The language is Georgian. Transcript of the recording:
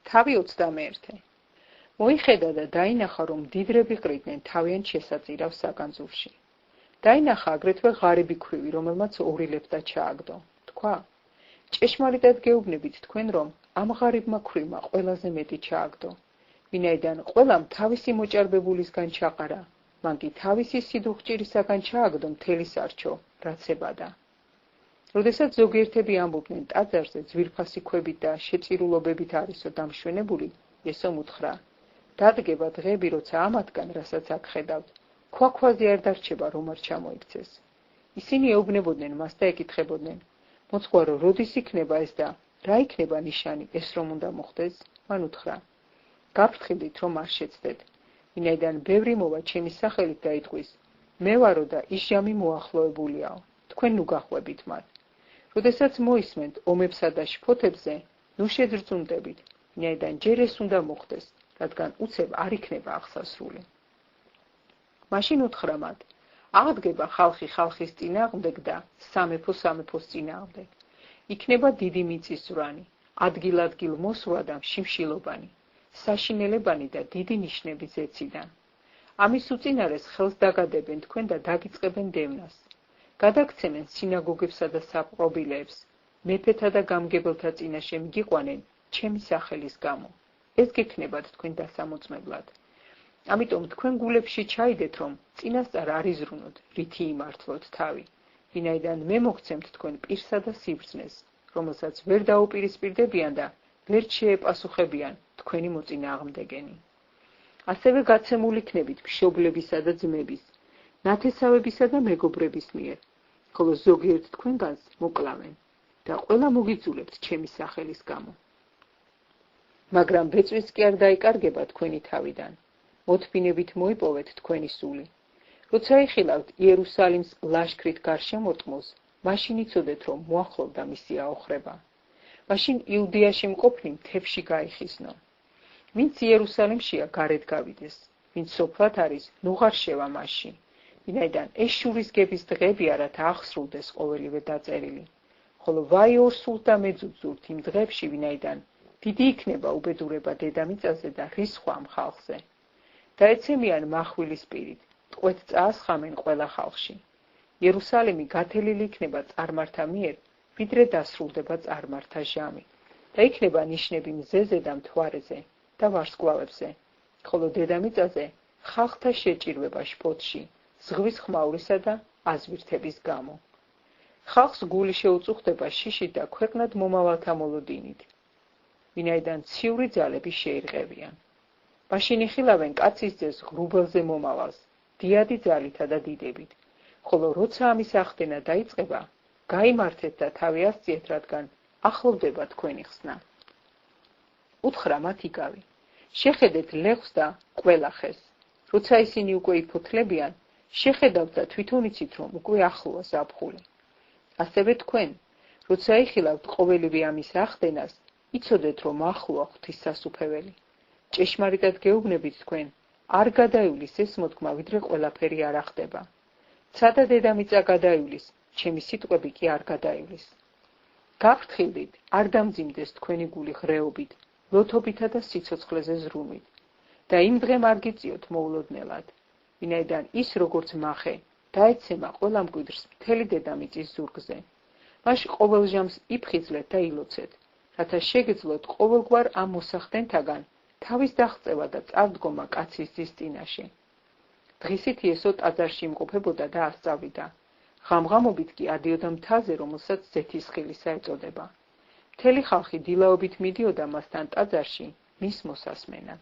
თავი 21. მოიხედა და დაინახა, რომ მდიდრები ყრიდნენ თავიანთ შესაწირავს საგანძურში. დაინახა აგრეთვე ღარიბი ქვრივი, რომელმაც 2 ლეფთა ჩააგდო. თქვა: ჭეშმარიტად გეუბნებით თქვენ, რომ ამ ღარიბმა ქვრივმა ყველაზე მეტი ჩააგდო. ვინაიდან ყველამ თავისი მოჭარბებულისგან ჩაყარა, მან კი თავისი სიდუხჭირისაგან ჩააგდო მთელი სარჩო, რაც ებადა. როდესაც ზოგიერთები ამბობდნენ ტაძარზე ძვირფასი ქვებით და შეწირულობებით არისო დამშვენებული, ესომ უთხრა: დადგება დღეები, როცა ამათგან, რასაც აქ ხედავთ, ქვაქვაზე არ დარჩება, რომ არ ჩამოიქცეს. ისინი ეუბნებოდნენ მას და ეკითხებოდნენ: მოძღვარო, როდის იქნება ეს და რა იქნება ნიშანი, ეს რომ უნდა მოხდეს? მან უთხრა: გაფრთხილდით, რომ არ შეცდეთ, ვინაიდან ბევრი მოვა ჩემი სახელით დაიტყვის, მე ვარო და ის ჟამი მოახლოებულიაო, თქვენ ნუ გახვებით მათ. როდესაც მოისმენთ ომებსა და შფოთებზე, ნუ შეძრწუნდებით, ვინაიდან ჯერ ეს უნდა მოხდეს, რადგან უცებ არ იქნება აღსასრული. მაშინ უთხრა მათ: აღდგება ხალხი ხალხის წინააღმდეგ და სამეფო სამეფოს წინააღმდეგ. იქნება დიდი მიწისძვრანი, ადგილ-ადგილ მოსვლა და შიმშილობანი, საშინელებანი და დიდი ნიშნები ზეციდან. ამის უწინარეს ხელს დაგადებენ თქვენ და დაგიწყებენ დევნას. გადაგცემენ სინაგოგებსა და საპყრობილეებს, მეფეთა და გამგებელთა წინაშე მიგიყვანენ ჩემი სახელის გამო. ეს გექნებათ თქვენ დასამოწმებლად. ამიტომ თქვენ გულებში ჩაიდეთ, რომ წინასწარ არ იზრუნოთ, რითი იმართლოთ თავი, ვინაიდან მე მოგცემთ თქვენ პირსა და სიბრძნეს, რომელსაც ვერ დაუპირისპირდებიან და ვერ შეეპასუხებიან თქვენი მოწინააღმდეგენი. ასევე გაცემული იქნებით მშობლებისა და ძმების, ნათესავებისა და მეგობრების მიერ, ხოლო ზოგიერთ თქვენგანს მოკლავენ და ყველა მოგიძულებთ ჩემი სახელის გამო. მაგრამ ბეწვის კი არ დაიკარგება თქვენი თავიდან, მოთმინებით მოიპოვეთ თქვენი სული. როცა იხილავთ იერუსალიმს ლაშქრით გარშემორტყმოს, მაშინ იცოდეთ, რომ მოახლოვდა მისი აოხრება. მაშინ იუდეაში მყოფნი მთებში გაიხიზნო. ვინც იერუსალიმშია, გარეთ გავიდეს, ვინც სოფლად არის, ნუ ღარ შევა მასში, ვინაიდან ეს შურისგების დღეებია, რათა აღსრულდეს ყოველივე დაწერილი. ხოლო ვაი ორ სულს და მეძუძურთ იმ დღეებში, ვინაიდან დიდი იქნება უბედურება დედამიწაზე და რისხვა ამ ხალხზე. დაეცემიან מחვილის პირით, ტყვეთ წაასხამენ ყველა ხალხში. იერუსალიმი გათელილი იქნება წარმართა მიერ, ვიდრე დასრულდება წარმართა ჟამი. და იქნება ნიშნები მზეზე და მთვარეზე და ვარსკვლავებზე, ხოლო დედამიწაზე ხალხთა შეჭირვება შფოთში, ზღვის ხმაურისა და აზვირთების გამო. ხალხს გული შეუწუხდება შიშით და ქვეყნად მომავალთა მოლოდინით, ვინაიდან ციური ძალები შეირღებიან. მაშინ იხილავენ კაცის ძეს ღრუბელზე მომავალს, დიადი ძალითა და დიდებით, ხოლო როცა ამის ახდენა დაიწყება, გაიმართეთ და თავი ასწიეთ, რადგან ახლოვდება თქვენი ხსნა. უთხრა მათ იგავი: შეხედეთ ლეღვს და ყველახეს. როცა ისინი უკვე იფოთლებიან, შეხედავთ და თვითონ იცით, რომ უკვე ახლოა ზაფხული. ასევე თქვენ, როცა იხილავთ ყოველივე ამის ახდენას, იცოდეთ, რომ ახლოა ღვთისსასუფეველი. ჭეშმარიტად გეუბნებით თქვენ, არ გადაივლის ეს მოთქმა, ვიდრე ყველაფერი არ ახდება. ცადა დედამიწა გადაივლის, ჩემი სიტყვები კი არ გადაივლის. გაფრთხილდით, არ დამძიმდეს თქვენი გული ღრეობით, ლოთობითა და სიცოცხლეზე ზრუნვით. და იმ დღემ არ გიწიოთ მოულოდნელად, ვინაიდან ის როგორც მახე, დაეცემა ყველა მკვიდრს მთელი დედამიწის ზურგზე. მაშ ყოველ ჟამს იფხიზლეთ და ილოცეთ, რათა შეგეძლოთ ყოველგვარ ამ მოსახდენთაგან თავის დაღწევა და წარდგომა კაცის ძის წინაშე. დღისით იესო ტაძარში იმყოფებოდა და ასწავლიდა. ღამღამობით კი ადიოდა მთაზე, რომელსაც ზეთისხილისა ეწოდება. მთელი ხალხი დილაობით მიდიოდა მასთან ტაძარში მის მოსასმენად.